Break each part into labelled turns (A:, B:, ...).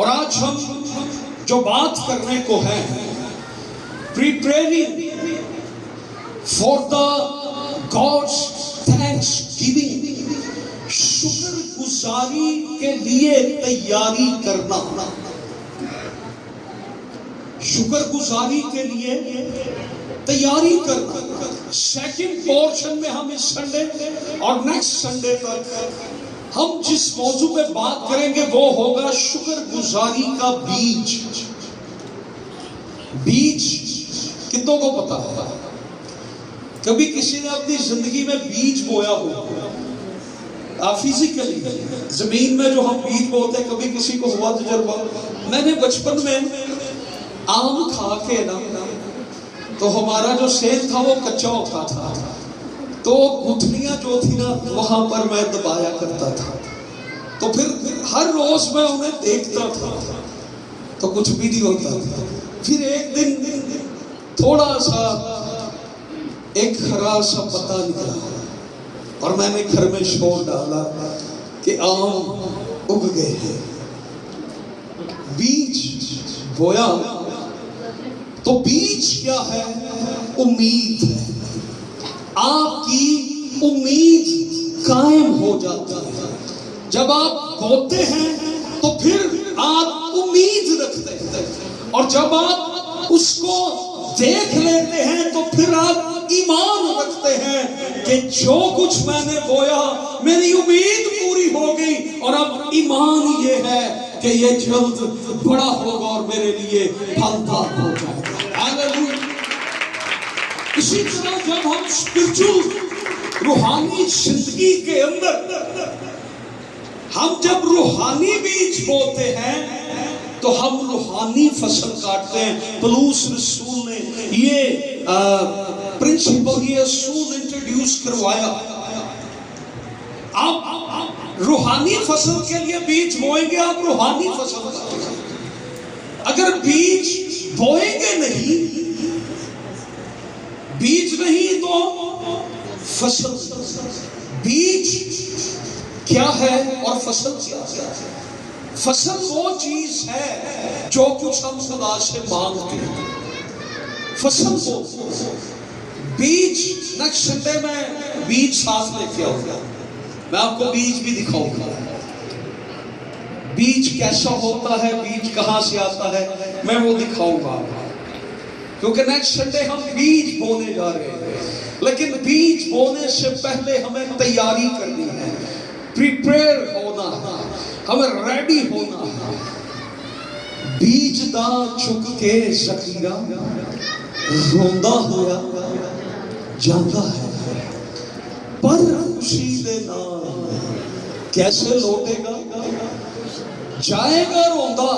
A: اور آج ہم جو بات کرنے کو ہے preparing for the God's thanksgiving, شکر گزاری کے لیے تیاری کرنا. شکر گزاری کے لیے تیاری کرنا. سیکنڈ پورشن میں ہم اس سنڈے اور نیکسٹ سنڈے تک ہم جس موضوع پہ بات کریں گے وہ ہوگا شکر گزاری کا بیج. بیج کتنوں کو پتا ہے؟ کبھی کسی نے اپنی زندگی میں بیج بویا ہو؟ فزیکلی زمین میں جو ہم بیج بوتے ہیں، کبھی کسی کو ہوا تجربہ؟ میں نے بچپن میں آم کھا کے نا تو ہمارا جو سیب تھا وہ کچا ہوتا تھا، تو گٹھلیاں جو تھی نا وہاں پر میں دبایا کرتا تھا. تو پھر ہر روز میں انہیں دیکھتا تھا تو کچھ بھی نہیں ہوتا تھا. پھر ایک دن تھوڑا سا ایک ہرا سا پتا نکلا اور میں نے گھر میں شور ڈالا کہ آم اگ گئے ہیں. بیج بویا تو بیج کیا ہے؟ امید ہے. آپ کی امید قائم ہو جاتی ہے. جب آپ بوتے ہیں تو پھر آپ امید رکھتے ہیں، اور جب آپ اس کو دیکھ لیتے ہیں تو پھر آپ ایمان رکھتے ہیں کہ جو کچھ میں نے بویا میری امید پوری ہو گئی، اور اب ایمان یہ ہے کہ یہ جلد بڑا ہوگا اور میرے لیے پھلدار ہو جائے گا. ہاللیلویا. اسی طرح جب ہم اسپرچول روحانی زندگی کے اندر ہم جب روحانی بیج بوتے ہیں تو ہم روحانی فصل کاٹتے ہیں. پولس رسول نے یہ پرنسپل، یہ اصول انٹروڈیوس کروایا. آپ روحانی فصل کے لیے بیج بوئیں گے، آپ روحانی فصل کاٹیں گے. اگر بیج بوئیں گے نہیں، بیج نہیں تو فصل. بیج کیا ہے اور فصل کیا ہے؟ فصل وہ چیز ہے جو کچھ ہم خدا سے مانگتے ہیں. فصل وہ بیج. نیکسٹ سنڈے میں بیج ساتھ لے کے آؤں گا. میں آپ کو بیج بھی دکھاؤں گا. بیج کیسا ہوتا ہے، بیج کہاں سے آتا ہے، میں وہ دکھاؤں گا. کیونکہ نیکسٹ سنڈے ہم بیج بونے جا رہے ہیں، لیکن بیج بونے سے پہلے ہمیں تیاری کرنی ہے، پریپیئر ہونا، ہمیں ریڈی ہونا. بیج دا چک کے ذخیرہ روندا ہوا جاتا ہے، پر خوشی دے نال کیسے لوٹے گا؟ جائے گا روندا،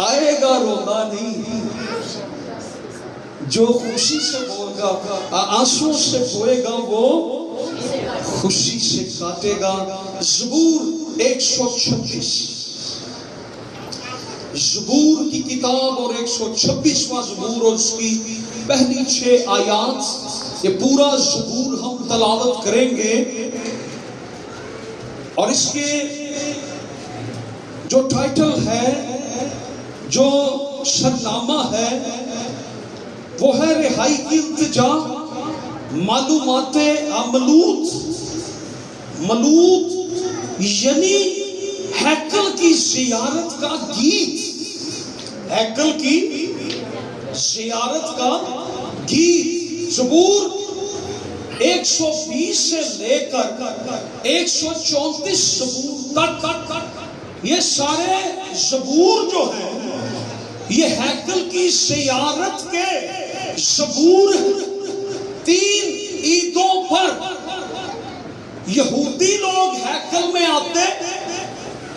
A: آئے گا روندا نہیں. جو خوشی سے بوئے گا، آنسو سے بوئے گا، وہ خوشی سے کاٹے گا. زبور 126، زبور کی کتاب اور 126واں زبور اور اس کی پہلی 6 آیات. یہ پورا زبور ہم تلاوت کریں گے، اور اس کے جو ٹائٹل ہے، جو سرنامہ ہے، وہ ہے رہائی کی التجا. معلومات ملوت. ملوت یعنی ہیکل کی زیارت کا گیت. ہیکل کی زیارت کا گیت. زبور 120 سے لے کر 134 زبور تک، یہ سارے زبور جو ہیں یہ ہیکل کی زیارت کے زبور. 3 عیدوں پر یہودی لوگ ہیکل میں آتے،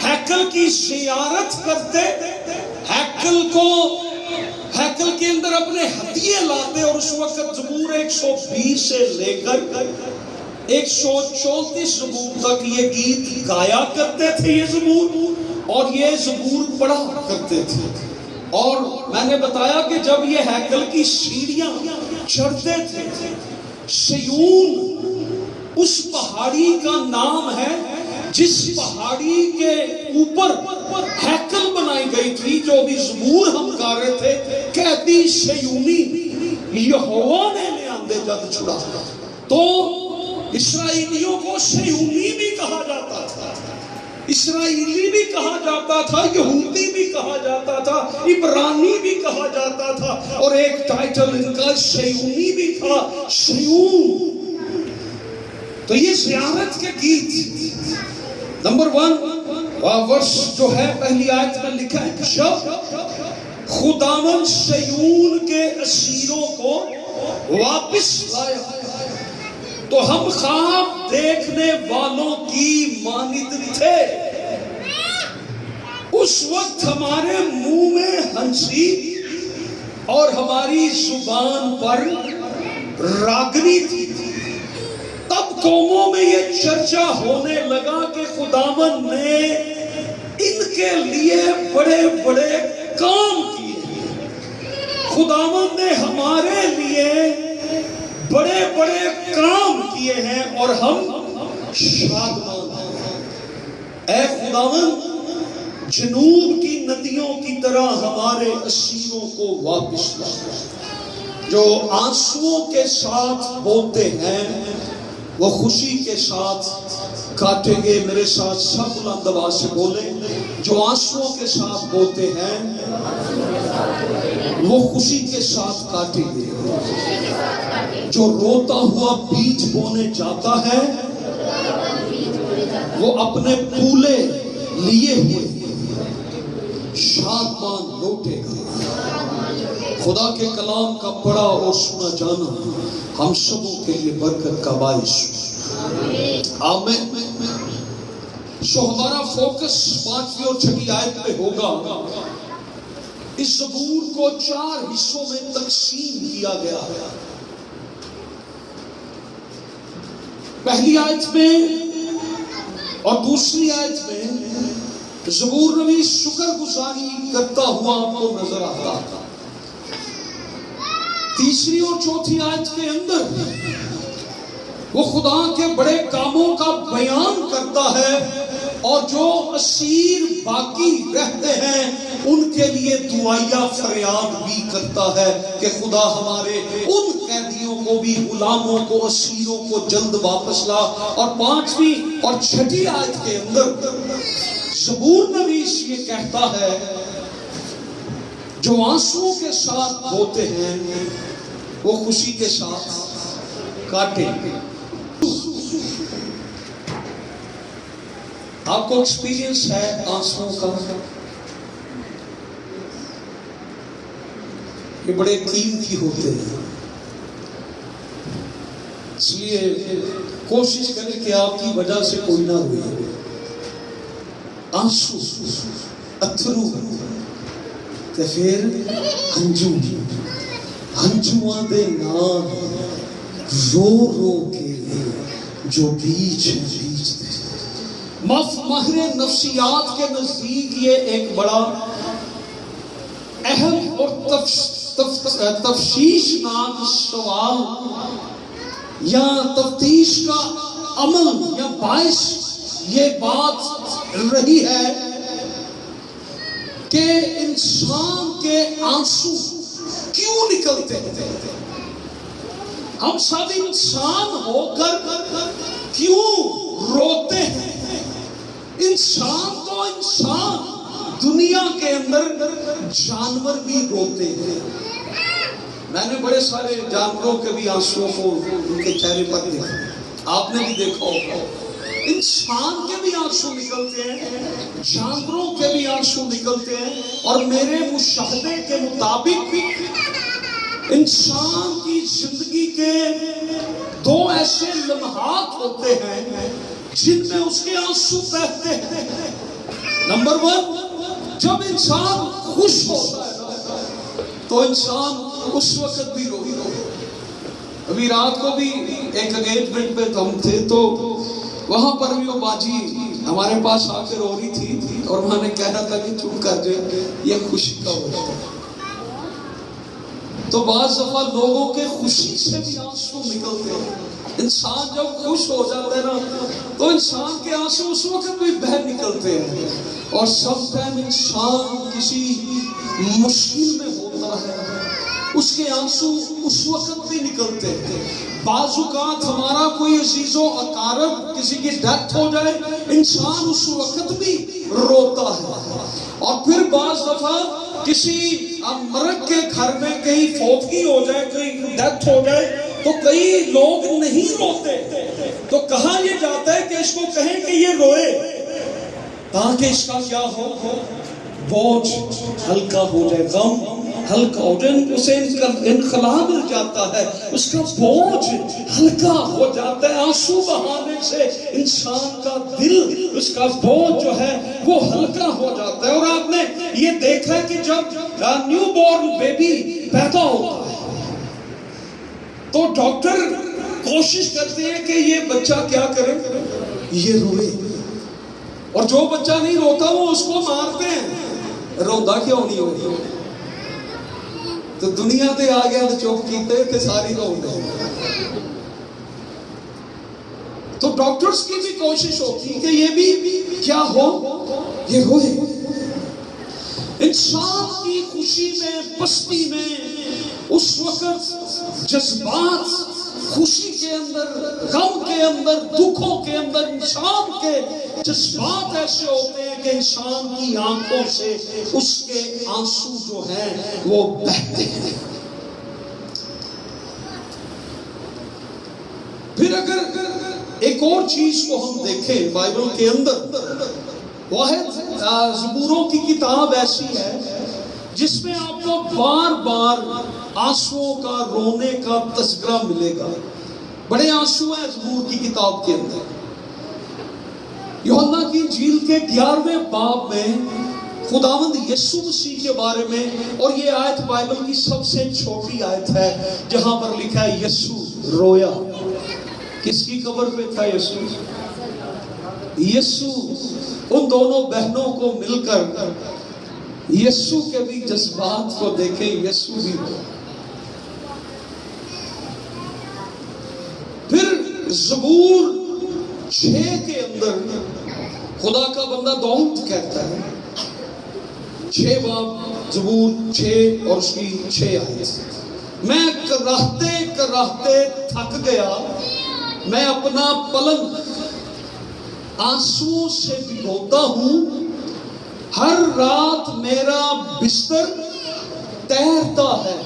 A: ہیکل کی زیارت کرتے، ہیکل کے اندر اپنے ہدیے لاتے، اور اس وقت زبور 120 سے لے کر 134 زبور تک یہ گیت گایا کرتے تھے یہ زبور، اور یہ زبور پڑھا کرتے تھے. اور میں نے بتایا کہ جب یہ ہیکل کی سیڑھیاں چڑھتے تھے، سیون اس پہاڑی کا نام ہے جس پہاڑی کے اوپر ہیکل بنائی گئی تھی، جو بھی زبور ہم گا رہے تھے، قیدی شیونی یہوہ نے لے آندے جد چھڑا، تو اسرائیلیوں کو شیونی بھی کہا جاتا تھا، اسرائیلی بھی کہا جاتا تھا، یہودی بھی کہا جاتا تھا، عبرانی بھی کہا جاتا تھا، اور ایک ٹائٹل ان کا شیونی بھی تھا، شیون۔ تو یہ زیارت کے گیت نمبر 1 ورس جو ہے پہلی آیت میں لکھا ہے، جب خداوند شیون کے اسیروں کو واپس لایا تو ہم خواب دیکھنے والوں کی مانند تھے، اس وقت ہمارے منہ میں ہنسی اور ہماری زبان پر راگنی تھی۔ تب قوموں میں یہ چرچا ہونے لگا کہ خداوند نے ان کے لیے بڑے بڑے کام کیے، خداوند نے ہمارے لیے بڑے بڑے کام کیے ہیں اور ہم شادمان ہیں۔ اے خداوند، جنوب کی ندیوں کی طرح ہمارے اسیروں کو واپس لا، جو آنسوؤں کے ساتھ بولتے ہیں وہ خوشی کے ساتھ کاٹیں گے۔ میرے ساتھ سب بلند آواز سے بولیں، جو آنسوؤں کے ساتھ بولتے ہیں وہ خوشی کے ساتھ کاٹیں گے۔ جو روتا ہوا بیج بونے جاتا ہے وہ اپنے پولے لیے ہوئے شادمان لوٹے گا۔ خدا کے کلام کا پڑھا اور سنا جانا ہم سبوں کے لیے برکت کا باعث آمین۔ سو ہمارا فوکس 5ویں اور 6 آیت پہ ہوگا۔ اس زبور کو 4 حصوں میں تقسیم کیا گیا ہے۔ پہلی آیت میں اور دوسری آیت میں زبور نویس شکر گزاری کرتا ہوا آپ کو نظر آتا ہے۔ تیسری اور چوتھی آیت کے اندر وہ خدا کے بڑے کاموں کا بیان کرتا ہے، اور جو اسیر باقی رہتے ہیں ان کے لیے دعائیہ فریاد بھی کرتا ہے کہ خدا ہمارے ان قیدیوں کو بھی، غلاموں کو، اسیروں کو جلد واپس لا۔ اور 5ویں اور 6 آیت کے اندر زبور نویس یہ کہتا ہے، جو آنسوؤں کے ساتھ بوتے ہیں وہ خوشی کے ساتھ کاٹیں گے۔ آپ کو ایکسپیرینس ہے آنسوؤں کا؟ یہ بڑے قیمتی ہوتے ہیں، اس لیے کوشش کریں کہ آپ کی وجہ سے کوئی نہ روئے۔ آنسو، اتھرو، تے پھر ہنجو، ہنجواں دے نام رو رو کے جو بیچ دے۔ ماہر نفسیات کے نزدیک یہ ایک بڑا اہم اور تفتیشناک سوال یا تفتیش کا عمل یا باعث یہ بات رہی ہے کہ انسان کے آنسو کیوں نکلتے ہیں؟ ہم سب انسان ہو کر کیوں روتے ہیں؟ انسان تو انسان، دنیا کے اندر جانور بھی روتے ہیں۔ میں نے بڑے سارے جانوروں کے بھی آنسوؤں کو ان کے چہرے پر دیکھا، آپ نے بھی دیکھا ہوگا۔ انسان کے بھی آنسو نکلتے ہیں، جانوروں کے بھی آنسو نکلتے ہیں، اور میرے مشاہدے کے مطابق انسان کی زندگی کے 2 ایسے لمحات ہوتے ہیں جن میں اس کے آنسو بہتے ہیں۔ نمبر 1، جب انسان خوش ہوتا ہے تو انسان اس وقت بھی رو۔ ابھی رات کو بھی ایک انگیجمنٹ پہ ہم تھے تو وہاں پر بھی وہ باجی ہمارے پاس آ کے رو رہی تھی، اور وہاں نے کہہ رہا تھا کہ چپ کر جائے، یہ خوشی کا وقت ہے۔ تو بعض دفعہ لوگوں کے خوشی سے بھی آنسو نکلتے ہیں. انسان جب خوش ہو جاتا ہے نا تو انسان کے آنسو اس وقت بھی بہہ نکلتے ہیں. اور سم ٹائم انسان کسی مشکل میں ہوتا ہے اس کے آنسو اس وقت بھی نکلتے ہیں. بعض اوقات ہمارا کوئی عزیز و اقارب کسی کی ڈیتھ ہو جائے انسان اس وقت بھی روتا ہے. اور پھر بعض دفعہ کسی مرد کے گھر میں کہیں فوتگی ہو جائے کہیں ڈیتھ ہو جائے تو کئی لوگ نہیں روتے. تو کہا یہ جاتا ہے کہ اس کو کہیں کہ یہ روئے تاکہ اس کا کیا ہو بوجھ ہلکا ہو جائے, غم ہلکا ہو جائے, اسے انخلا مل جاتا ہے, اس کا بوجھ ہلکا ہو جاتا ہے. آنسو بہانے سے انسان کا دل اس کا بوجھ جو ہے وہ ہلکا ہو جاتا ہے. اور آپ نے یہ دیکھا ہے کہ جب نیو بورن بیبی پیدا ہوتا ہے تو ڈاکٹر کوشش کرتے ہیں کہ یہ بچہ کیا کرے, یہ روئے. اور جو بچہ نہیں روتا وہ اس کو مارتے ہیں. روتا کیوں نہیں ہو تو دنیا تے آ گیا تو چپ کیتے کہ ساری رو گئے. تو ڈاکٹرز کی بھی کوشش ہوتی کہ یہ بھی کیا ہو, یہ روئے. انسان کی خوشی میں پستی میں اس وقت جذبات خوشی کے اندر غم کے اندر دکھوں کے اندر انسان کے جذبات ایسے ہوتے ہیں کہ انسان کی آنکھوں سے اس کے آنسو جو ہیں وہ بہتے ہیں. پھر اگر ایک اور چیز کو ہم دیکھیں بائبل کے اندر, واحد زبوروں کی کتاب ایسی ہے جس میں آپ کو بار بار آنسوؤں کا رونے کا تذکرہ ملے گا. بڑے آنسو ہیں زبور کی کتاب کے اندر. یوحنا کی انجیل کے 11ویں باب میں خداوند یسوع مسیح کے بارے میں, اور یہ آیت بائبل کی سب سے چھوٹی آیت ہے جہاں پر لکھا ہے یسوع رویا. کس کی قبر پہ تھا یسوع؟ یسوع ان دونوں بہنوں کو مل کر یسوع کے بھی جذبات کو دیکھیں, یسوع بھی رویا. پھر زبور 6 کے اندر خدا کا بندہ داؤد کہتا ہے, 6 باب زبور 6 اور اس کی 6 آیت, میں کراہتے کراہتے تھک گیا, میں اپنا پلنگ آنسو سے بھگوتا ہوں, ہر رات میرا بستر تیرتا ہے,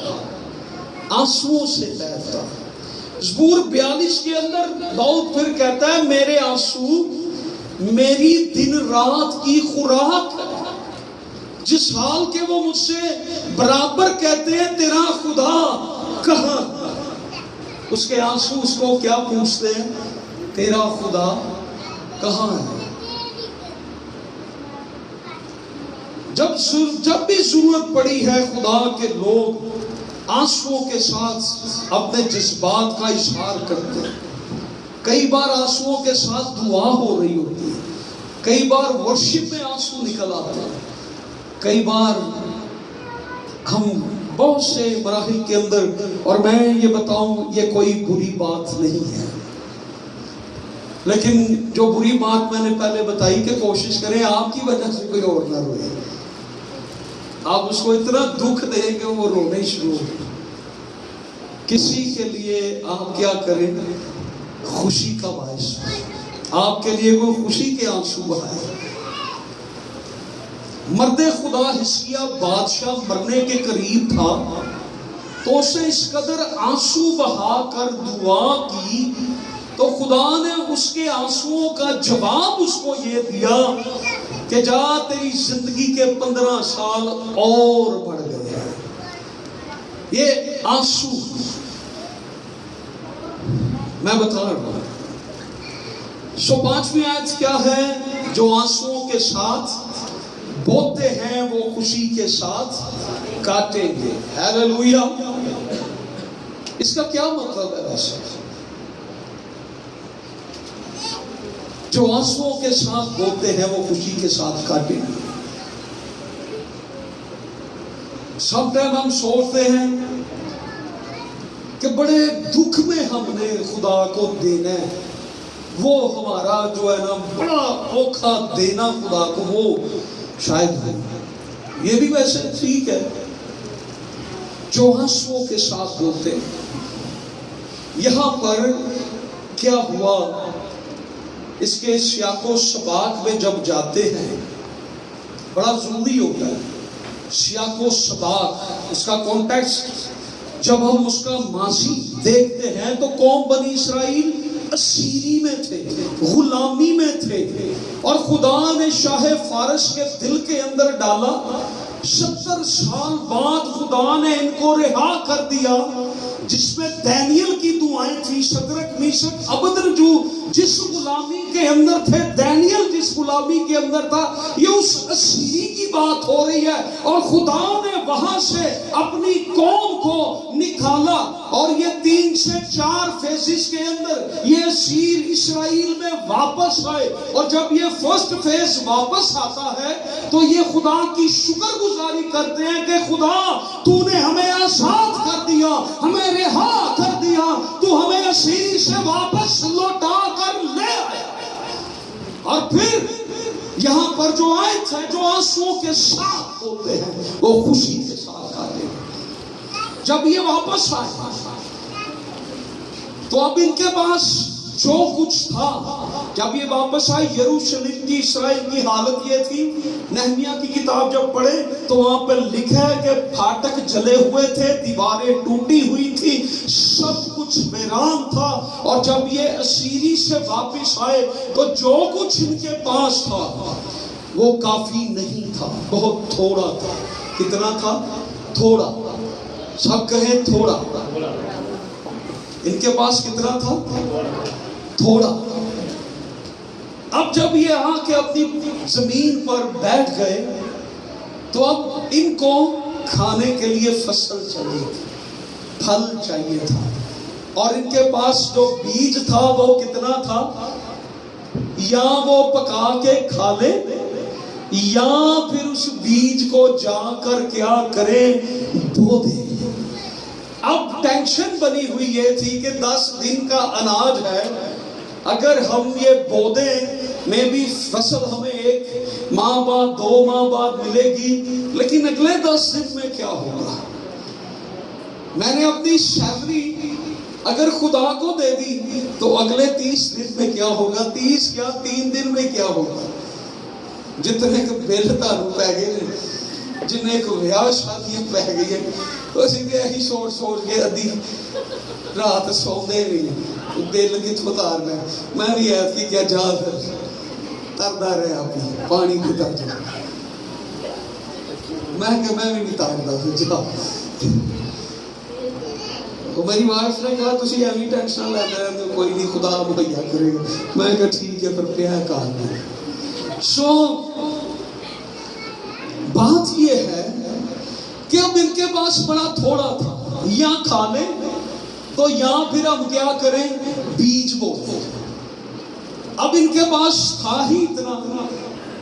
A: آنسوؤں سے تیرتا ہے. زبور 42 کے اندر داؤد پھر کہتا ہے میرے آنسو میری دن رات کی خوراک ہے. جس حال کے وہ مجھ سے برابر کہتے ہیں تیرا خدا کہاں, اس کے آنسو اس کو کیا پوچھتے ہیں, تیرا خدا کہاں ہے. جب بھی ضرورت پڑی ہے خدا کے لوگ آنسوؤں کے ساتھ اپنے جذبات کا اظہار کرتے ہیں. کئی بار آنسوؤں کے ساتھ دعا ہو رہی ہوتی ہے, کئی بار ورشپ میں آنسو نکل آتے ہیں, کئی بار ہم بہت سے مراحل کے اندر, اور میں یہ بتاؤں یہ کوئی بری بات نہیں ہے, لیکن جو بری بات میں نے پہلے بتائی کہ کوشش کریں آپ کی وجہ سے کوئی اور نہ روئے. آپ اس کو اتنا دکھ دیں کہ وہ رونے شروع ہو. کسی کے لیے آپ کیا کریں, خوشی کا باعث, آپ کے لیے کوئی خوشی کے آنسو بہائے. مرد خدا حزقیہ بادشاہ مرنے کے قریب تھا تو اسے اس قدر آنسو بہا کر دعا کی تو خدا نے اس کے آنسوؤں کا جواب اس کو یہ دیا کہ جا تیری زندگی کے 15 سال اور بڑھ گئے. یہ آنسو میں بتا رہا ہوں. 105ویں آیت کیا ہے, جو آنسوؤں کے ساتھ بوتے ہیں وہ خوشی کے ساتھ کاٹیں گے. ہیلیلویا. اس کا کیا مطلب ہے ویسے؟ جو آنسوؤں کے ساتھ بوتے ہیں وہ خوشی کے ساتھ کاٹیں گے. سب ٹائم ہم سوچتے ہیں کہ بڑے دکھ میں ہم نے خدا کو دینا ہے، وہ ہمارا جو ہے نا بڑا اوکھا دینا خدا کو، وہ شاید ہے۔ یہ بھی ویسے ٹھیک ہے جو ہنسوں کے ساتھ بولتے ہیں۔ یہاں پر کیا ہوا، اس کے سیاق و سباق میں جب جاتے ہیں بڑا ضروری ہوتا ہے سیاق و سباق، اس کا کانٹیکسٹ جب ہم اس کا ماضی دیکھتے ہیں تو قوم بنی اسرائیل اسیری میں تھے، غلامی میں تھے، اور خدا نے شاہ فارس کے دل کے اندر ڈالا۔ 70 سال بعد خدا نے ان کو رہا کر دیا، جس میں دانیل کی دعائیں تھی، شدرک میشک ابدنجو جس غلامی کے اندر تھے، دانیل جس غلامی کے اندر تھا، یہ اس اسیری کی بات ہو رہی ہے، اور خدا نے وہاں سے اپنی قوم کو نکالا، اور یہ 3 سے 4 فیزز کے اندر یہ اسیر اسرائیل میں واپس آئے، اور جب یہ فرسٹ فیز واپس آتا ہے تو یہ خدا کی شکر گزاری کرتے ہیں کہ خدا تو نے ہمیں آزاد کر دیا، ہمیں رہا کر دیا، تو ہمیں اسیر سے واپس لوٹا کر لے آیا۔ اور پھر یہاں پر جو آیت ہے جو آنسوؤں کے ساتھ ہوتے ہیں وہ خوشی کے ساتھ آتے ہیں۔ جب یہ واپس آئے تو اب ان کے پاس جو کچھ تھا، جب یہ واپس آئے یروشلم کی اسرائیل کی حالت یہ تھی، نہمیہ کی کتاب جب پڑھے تو وہاں پر لکھا ہے کہ پھاٹک جلے ہوئے تھے، دیواریں ٹوٹی ہوئی تھی، سب کچھ ویران تھا، اور جب یہ اسیری سے واپس آئے تو جو کچھ ان کے پاس تھا وہ کافی نہیں تھا، بہت تھوڑا تھا۔ کتنا تھا؟ تھوڑا۔ سب کہیں تھوڑا۔ ان کے پاس کتنا تھا؟ تھوڑا۔ اب جب یہ آ کے اپنی زمین پر بیٹھ گئے تو اب ان کو کھانے کے لیے فصل چاہیے تھی، پھل چاہیے تھا، اور ان کے پاس جو بیج تھا وہ کتنا تھا؟ یا وہ پکا کے کھا لے یا پھر اس بیج کو جا کر کیا کریں؟ بو دے۔ اب ٹینشن بنی ہوئی یہ تھی کہ 10 دن کا اناج ہے، اگر ہم یہ بو دیں میں بھی فصل ہمیں 1 ماہ بعد 2 ماہ بعد ملے گی، لیکن اگلے 10 دن میں کیا ہوگا؟ میں نے اپنی سیلری اگر خدا کو دے دی تو اگلے 30 دن میں کیا ہوگا؟ 30 یا 3 دن میں کیا ہوگا؟ جتنے کو بل تاروں پہ گئے، جنہیں کو بیاہ شادیاں پہ گئی ہیں، تو اسی بھی یہی سوچ کے ادھی رات سوندے نہیں، بل کتوں تارنا ہے۔ میں بھی ایت کی کیا جا پھر تردا رہے اپنی پانی کی تر جا، میں کہ میں بھی نہیں تاردا پھر جا۔ میری وائف نے کہا تسی ایویں ٹینشن لینا ہے تو کوئی نہیں خدا مہیا کرے گا۔ میں کہا ٹھیک ہے پھر پیا کار میں۔ سو بات یہ ہے کہ اب ان کے پاس بڑا تھوڑا تھا، یا کھا لیں تو یا پھر ہم کیا کریں؟ بیج بو دیں۔ اب ان کے پاس تھا ہی اتنا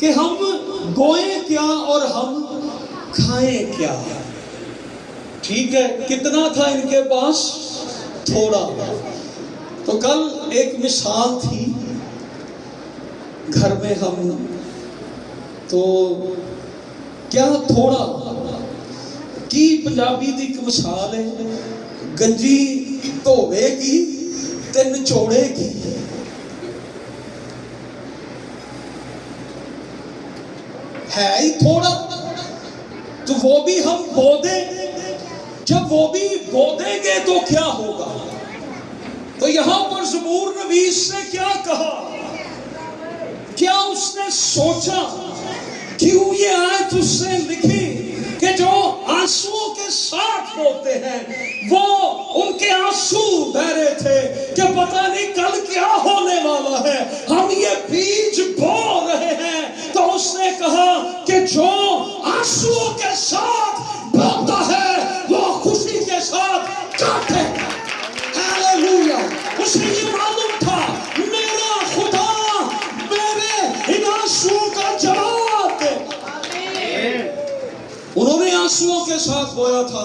A: کہ ہم بوئیں کیا اور ہم کھائیں کیا۔ ٹھیک ہے، کتنا تھا ان کے پاس؟ تھوڑا۔ تو کل ایک مثال تھی گھر میں ہم تو کیا تھوڑا کی پنجابی دی ایک مثال ہے، گنجی دھوے گی تے نچوڑے گی۔ ہے ہی تھوڑا تو وہ بھی ہم بو دیں، جب وہ بھی بو دیں گے تو کیا ہوگا؟ تو یہاں پر زبور نویس نے کیا کہا؟ کیا اس نے سوچا؟ کیوں یہ آیت اس نے لکھی کہ جو آنسوؤں کے ساتھ ہوتے ہیں وہ ان کے آنسو بہ رہے تھے کہ پتہ نہیں کل کیا ہونے والا ہے، ہم یہ بیج بو رہے ہیں۔ تو اس نے کہا کہ جو آنسوؤں کے ساتھ بوتا ہے وہ خوشی کے ساتھ کاٹے گا۔ ہاللویا۔ اسے یہ معلوم تھا میرا خدا میرے ان آنسوؤں کا جواب دے۔ انہوں نے آنسوؤں کے ساتھ بویا تھا،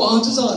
A: 5000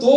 A: 2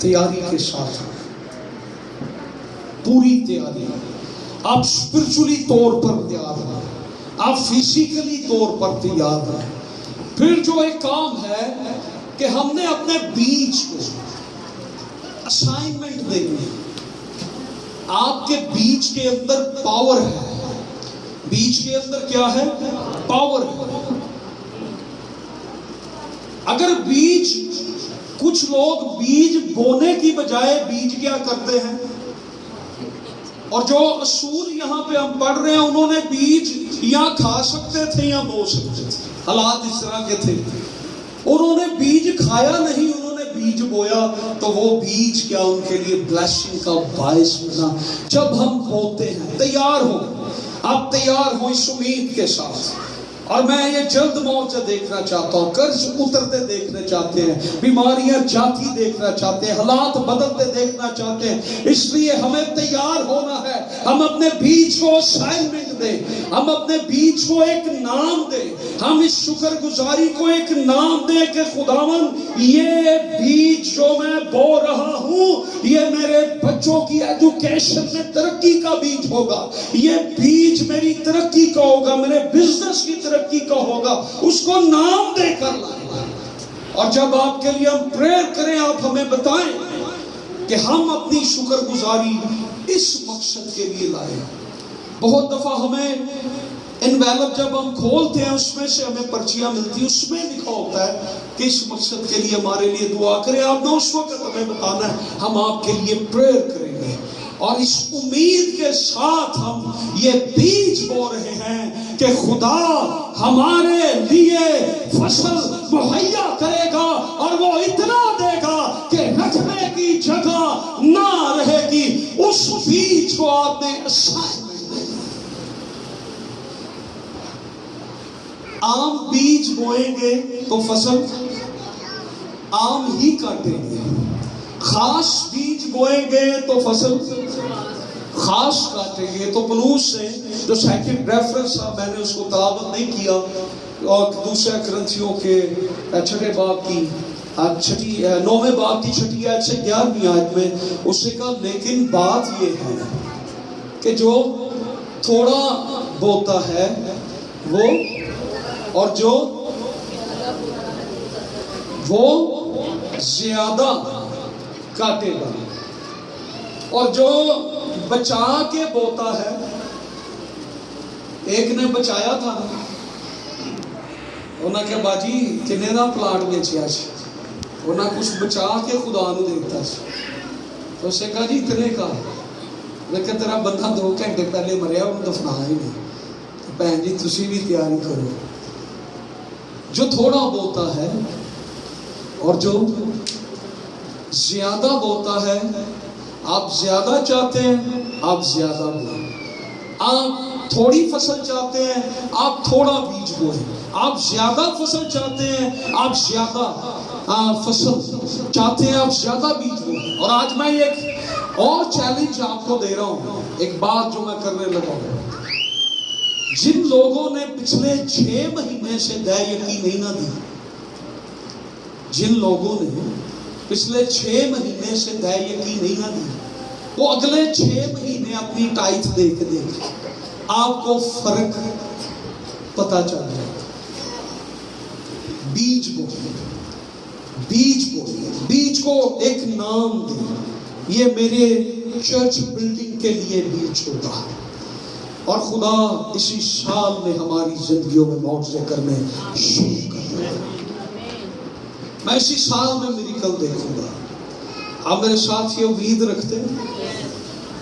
A: تیاری کے ساتھ، پوری تیاری. آپ اسپرچولی طور پر تیار ہیں، آپ فزیکلی طور پر تیار ہیں. پھر جو ایک کام ہے کہ ہم نے اپنے بیج کو اسائنمنٹ دینی ہے. آپ کے بیج کے اندر پاور ہے. بیج کے اندر کیا ہے؟ پاور ہے. اگر بیج، کچھ لوگ بیج بونے کی بجائے بیج کیا کرتے ہیں، اور جو اصول یہاں پہ ہم پڑھ رہے ہیں، انہوں نے بیج یا کھا سکتے تھے یا بو سکتے تھے. حالات اس طرح کے تھے. انہوں نے بیج کھایا نہیں، انہوں نے بیج بویا، تو وہ بیج کیا ان کے لیے بلیسنگ کا باعث بنا. جب ہم بوتے ہیں، تیار ہو، آپ تیار ہو اس امید کے ساتھ. اور میں یہ جلد موت سے دیکھنا چاہتا ہوں، قرض اترتے دیکھنا چاہتے ہیں، بیماریاں جاتی دیکھنا چاہتے ہیں، حالات بدلتے دیکھنا چاہتے ہیں. اس لیے ہمیں تیار ہونا ہے. ہم اپنے بیج کو اسائنمنٹ دیں، ہم اپنے بیج کو ایک نام دیں، ہم اس شکر گزاری کو ایک نام دیں کہ خداوند یہ بیج جو میں بو رہا ہوں، یہ میرے بچوں کی ایجوکیشن میں ترقی کا بیج ہوگا، یہ بیج میری ترقی کا ہوگا، میرے بزنس کی ترقی کا ہوگا. اس کو نام دے کر لائیں. اور جب آپ کے لیے ہم پریئر کریں، آپ ہمیں بتائیں کہ ہم اپنی شکر گزاری اس مقصد کے لیے لائیں. بہت دفعہ ہمیں انویلپ جب ہم کھولتے ہیں، اس میں سے ہمیں پرچیاں ملتی ہیں، اس میں لکھا ہوتا ہے کہ اس مقصد کے لیے ہمارے لیے دعا کریں. آپ نے اس وقت ہمیں بتانا ہے، ہم آپ کے لیے پریئر کریں گے. اور اس امید کے ساتھ ہم یہ بیج بو رہے ہیں کہ خدا ہمارے لیے فصل مہیا کرے گا، اور وہ اتنا دے گا کہ رکھنے کی جگہ نہ رہے گی. اس بیج کو آپ نے اسائنمنٹ دے. عام بیج بوئیں گے تو فصل عام ہی کاٹیں گے، خاص بیج بوئیں گے تو فصل خاص کاٹیں گے. تو پلوس سے جو سیکنڈ ریفرنس تھا، میں نے اس کو تلاوت نہیں کیا، اور دوسرے کرنتھیوں کے چھٹے باب کی نویں باب کی 6 آیت سے 11ویں آیت میں اس نے کہا لیکن بات یہ ہے کہ جو تھوڑا بوتا ہے وہ، اور جو زیادہ کاٹے گا، اور جو بچا کے بوتا ہے. ایک نے بچایا تھا، انہاں کہ باجی کنے دا پلاٹ بیچیا سی، انہاں کچھ بچا کے خدا نو دیتا سی. تو اسے کہا جی اتنے کا، لیکن تیرا بندہ 2 گھنٹے پہلے مریا، انہوں دفنا ہی نہیں. تو بہن جی تسی بھی تیاری کرو. جو تھوڑا بوتا ہے اور جو زیادہ بوتا ہے، آپ زیادہ چاہتے ہیں آپ زیادہ بوئیں، آپ تھوڑی فصل چاہتے ہیں آپ تھوڑا بیج بوئیں، آپ زیادہ فصل چاہتے ہیں آپ زیادہ فصل چاہتے ہیں آپ زیادہ بیج بوئیں. اور آج میں ایک اور چیلنج آپ کو دے رہا ہوں، ایک بات جو میں کرنے لگا ہوں. جن لوگوں نے پچھلے 6 مہینے سے دے یقینی نہ دی، جن لوگوں نے پچھلے 6 مہینے سے دے یقینی نہ دی، وہ اگلے 6 مہینے اپنی ٹائٹ دیکھ آپ کو فرق پتا چل جائے. بیج بو، بیج کو ایک نام دے. یہ میرے چرچ بلڈنگ کے لیے بیج ہوتا ہے، اور خدا اسی سال میں ہماری زندگیوں میں معجزے کرنے شروع کر. میں اسی سال میں میریکل دیکھوں گا. آپ میرے ساتھ یہ امید رکھتے ہیں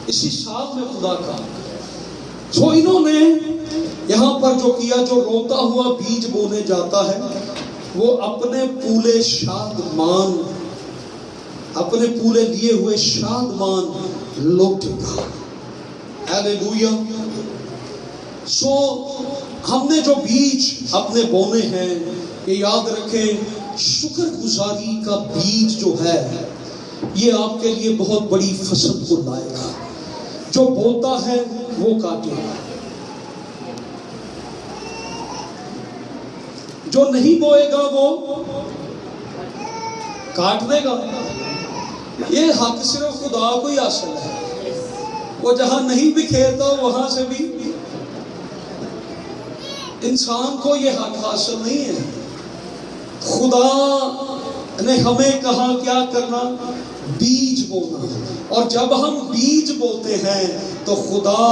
A: اسی سال میں خدا کا. سو انہوں نے یہاں پر جو کیا، جو روتا ہوا بیج بونے جاتا ہے وہ اپنے پولے شادمان، اپنے پولے لیے ہوئے شادمان لوٹے گا. ہیلیلویا. سو ہم نے جو بیج اپنے بونے ہیں، یہ یاد رکھیں شکر گزاری کا بیج جو ہے یہ آپ کے لیے بہت بڑی فصل کو لائے گا. جو بوتا ہے وہ کاٹے گا، جو نہیں بوئے گا وہ کاٹ دے گا. یہ حق صرف خدا کو ہی حاصل ہے. وہ جہاں نہیں بھی کھیلتا وہاں سے بھی انسان کو یہ حق حاصل نہیں ہے. خدا نے ہمیں کہا کیا کرنا؟ بیج بونا. اور جب ہم بیج بوتے ہیں تو خدا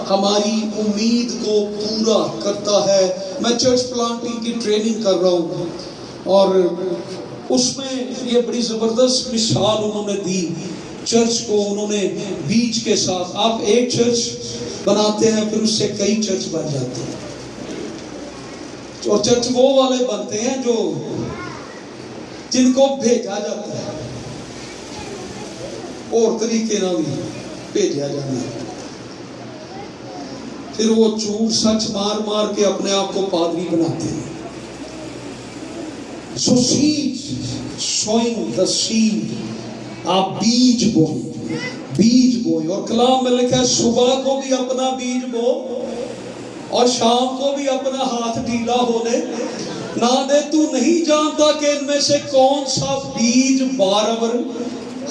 A: ہماری امید کو پورا کرتا ہے. میں چرچ پلانٹنگ کی ٹریننگ کر رہا ہوں اور اس میں یہ بڑی زبردست مثال انہوں نے دی. چرچ کو انہوں نے بیج کے ساتھ، آپ ایک چرچ بناتے ہیں پھر اس سے کئی چرچ بن جاتے ہیں، اور چرچ وہ والے بنتے ہیں جو جن کو بھیجا جاتا ہے، اور طریقے نہ بھی بھیجا جانا ہے. پھر وہ جھوٹ سچ مار مار کے اپنے آپ کو پادری بناتے ہیں. So seed, sowing the seed. آپ بیج بوئیں، بیج بوئیں. اور کلام میں لکھا ہے صبح کو بھی اپنا بیج بو اور شام کو بھی اپنا ہاتھ ڈھیلا ہونے نہ دے. تو نہیں جانتا کہ ان میں سے کون سا بیج بارور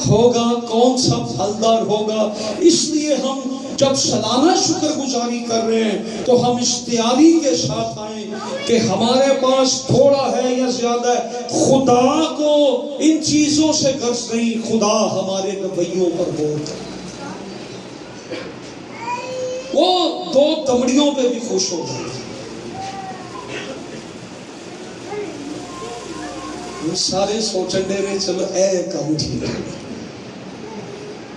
A: ہوگا، کون سا پھلدار ہوگا. اس لیے ہم جب سالانہ شکر گزاری کر رہے ہیں تو ہم اشتیاری کے ساتھ آئیں کہ ہمارے پاس تھوڑا ہے یا زیادہ ہے، خدا کو ان چیزوں سے غرض نہیں، خدا ہمارے رویوں پر غور کرے. وہ دو دمڑیوں پہ بھی خوش ہو گئے. سارے سوچن دے رہے چلو اے کام ٹھیک ہے.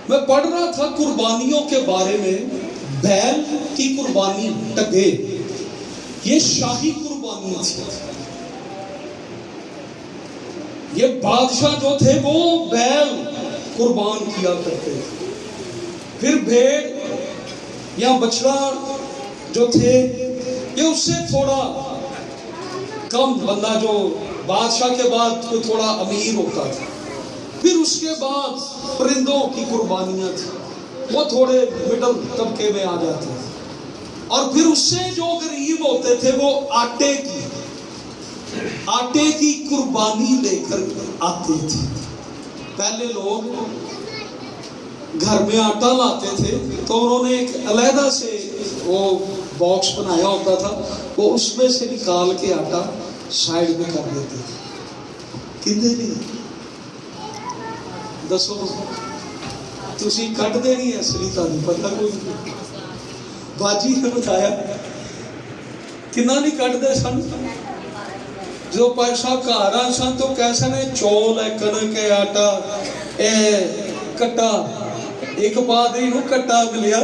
A: میں پڑھ رہا تھا قربانیوں کے بارے میں. بیل کی قربانی ٹگے، یہ شاہی قربانی تھی. یہ بادشاہ جو تھے وہ بیل قربان کیا کرتے تھے. پھر بھیڑ یا بچڑا جو تھے یہ اس سے تھوڑا کم، بندہ جو بادشاہ کے بعد کوئی تھوڑا امیر ہوتا تھا. پھر اس کے بعد پرندوں کی قربانیاں تھیں، وہ تھوڑے مڈل طبقے میں آ جاتے تھے. اور پھر اس سے جو غریب ہوتے تھے وہ آٹے کی قربانی لے کر آتے تھے. پہلے لوگ گھر میں آٹا لاتے تھے تو انہوں نے ایک علیحدہ سے وہ باکس بنایا ہوتا تھا، وہ اس میں سے نکال کے آٹا سائڈ میں کر دیتے تھے. کتنے نہیں دسو تسی کٹ دے نہیں اصلی تانوں پتہ کوئی باجی نے بتایا کنا نہیں کٹ دے سن. جو پائر صاحب گھر آن سن تو کیسے نے چول ہے، کنک ہے، آٹا اے کٹا. ایک پادری نو کٹا ملیا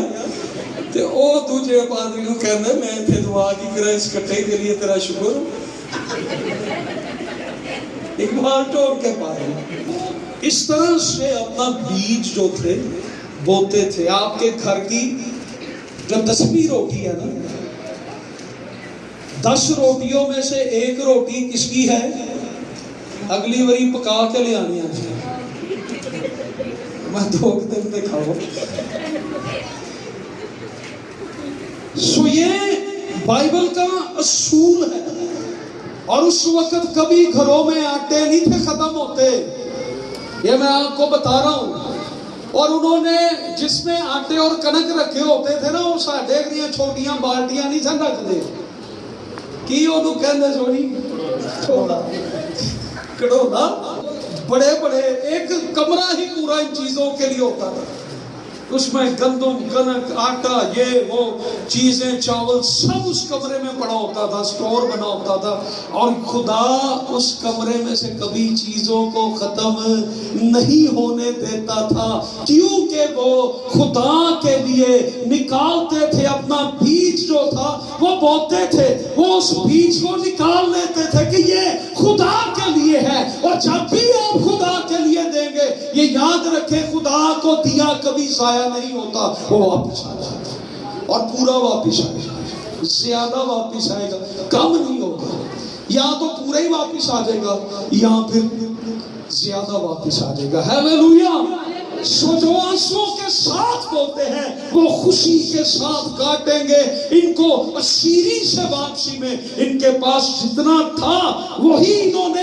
A: تے او دوجے پادری نو کہندا میں تے دعا کی کرا اس کٹے کے لیے تیرا شکر. ایک بار ٹوڑ کے پائے. اس طرح سے اپنا بیج جو تھے بوتے تھے. آپ کے گھر کی جب 10ویں روٹی ہے نا، 10 روٹیوں میں سے ایک روٹی کس کی ہے؟ اگلی باری پکا کے لے آنی ہے. میں 2 دن پہ کھاؤ. سو یہ بائبل کا اصول ہے. اور اس وقت کبھی گھروں میں آٹے نہیں تھے ختم ہوتے، یہ میں آپ کو بتا رہا ہوں. اور انہوں نے جس میں آٹے اور کنک رکھے ہوتے تھے نا، وہ ساڈے گریاں چھوٹیاں بالٹیاں نہیں سن رکھتے. کی انہوں کہندے سونی کڑولا، بڑے بڑے ایک کمرہ ہی پورا ان چیزوں کے لیے ہوتا تھا. اس میں گندم، کنک، آٹا، یہ وہ چیزیں، چاول سب اس کمرے میں پڑا ہوتا تھا، سٹور بنا ہوتا تھا. اور خدا اس کمرے میں سے کبھی چیزوں کو ختم نہیں ہونے دیتا تھا، کیونکہ وہ خدا کے لیے نکالتے تھے. اپنا بیج جو تھا وہ بوتے تھے، وہ اس بیج کو نکال لیتے تھے کہ یہ خدا کے لیے ہے. اور جب بھی آپ خدا کے لیے دیں گے یہ یاد رکھیں، خدا کو دیا کبھی ضائع نہیں ہوتا، وہ واپس آ جاتا اور پورا واپس آئے گا، زیادہ واپس آئے گا، کم نہیں ہوگا. یا تو پورا ہی واپس آ جائے گا یا پھر زیادہ واپس آ جائے گا. ہیلیلویا. سو جو آنسوں کے ساتھ بولتے ہیں وہ خوشی کے ساتھ کاٹیں گے. ان کو اسیری سے واپسی میں ان کے پاس جتنا تھا وہی انہوں نے